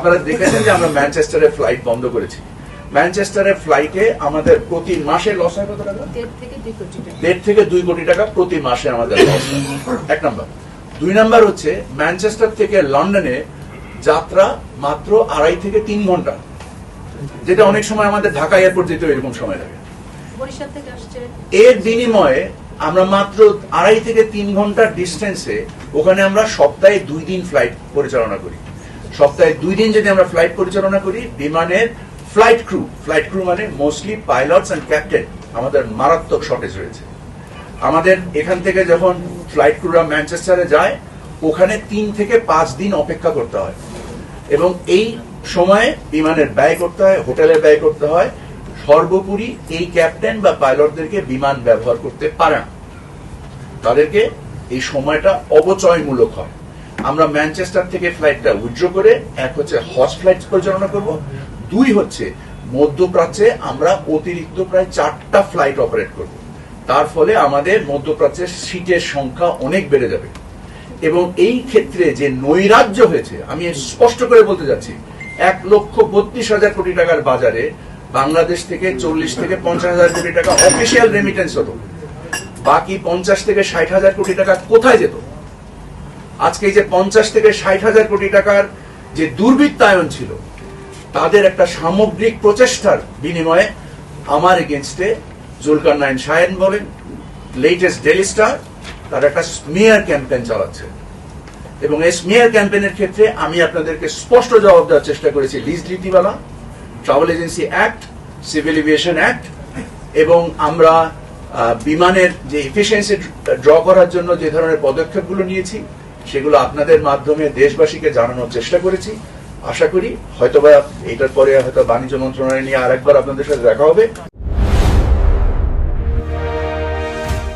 আপনারা দেখেছেন যে আমরা ম্যানচেস্টারের ফ্লাইট বন্ধ করেছি। ম্যানচেস্টারের ফ্লাইটে আমাদের প্রতি মাসে লস হয় কত টাকা? 1.5 থেকে 2 কোটি টাকা প্রতি মাসে আমাদের লস হয়। 1 নাম্বার। 2 নাম্বার হচ্ছে ম্যানচেস্টার থেকে লন্ডনে যাত্রা মাত্র 2.5 থেকে 3 ঘন্টা, যেটা অনেক সময় আমাদের ঢাকা এয়ারপোর্ট যেতে এরকম সময় লাগে। এর বিনিময়ে আমরা মাত্র 2.5 থেকে 3 ঘন্টার ডিস্টেন্সে ওখানে আমরা সপ্তাহে 2 দিন ফ্লাইট পরিচালনা করি। সপ্তাহে 2 দিন যদি আমরা ফ্লাইট পরিচালনা করি, বিমানের ফ্লাইট ক্রু মানে মোস্টলি পাইলটস এন্ড ক্যাপ্টেন আমাদের মারাত্মক শর্টেজ রয়েছে। আমাদের এখান থেকে যখন ফ্লাইট ক্রুরা ম্যানচেস্টারে যায়, ওখানে 3 থেকে 5 দিন অপেক্ষা করতে হয় এবং এই সময়ে বিমানের ব্যয় করতে হয়, হোটেলের ব্যয় করতে হয়। সর্বোপরি এই ক্যাপ্টেন বা পাইলটদেরকে বিমান ব্যবহার করতে পারে না, তাদেরকে এই সময়টা অবচয়মূলক হয়। আমরা ম্যানচেস্টার থেকে ফ্লাইটটা উইথড্র করে, এক হচ্ছে হজ ফ্লাইট পরিচালনা করব, 2 হচ্ছে মধ্যপ্রাচ্যে আমরা অতিরিক্ত প্রায় 4টা ফ্লাইট অপারেট করব। তার ফলে আমাদের মধ্যপ্রাচ্যের সিটের সংখ্যা অনেক বেড়ে যাবে এবং এই ক্ষেত্রে যে নৈরাজ্য হয়েছে, আমি স্পষ্ট করে বলতে যাচ্ছি, 1,32,000 কোটি টাকার বাজারে বাংলাদেশ থেকে 40 থেকে 50,000 কোটি টাকা অফিসিয়াল রেমিটেন্স হতো, বাকি 50 থেকে 60,000 কোটি টাকা কোথায় যেত? আজকে এই যে 50 থেকে 60,000 কোটি টাকার যে দুর্বৃত্তায়ন ছিল, তাদের একটা সামগ্রিক প্রচেষ্টার বিনিময়ে আমার এগেইনস্টে জুলকারনাইন শাহেন বলেন, লেটেস্ট ডেইলি স্টার, তার একটা স্মিয়ার ক্যাম্পেইন চালাচ্ছে এবং এই স্মিয়ার ক্যাম্পেইনের ক্ষেত্রে আমি আপনাদেরকে স্পষ্ট জবাব দেওয়ার চেষ্টা করেছি। লিজ নীতিমালা, travel agency act, civil aviation act এবং আমরা বিমানের যে এফিসিয়েন্সি ড্র করার জন্য যে ধরনের পদক্ষেপগুলো নিয়েছি, সেগুলো আপনাদের মাধ্যমে দেশবাসীকে জানানোর চেষ্টা করেছি। আশা করি হয়তোবা এটার পরে হয়তো বাণিজ্য মন্ত্রণালয় নিয়ে আরেকবার আপনাদের সাথে দেখা হবে।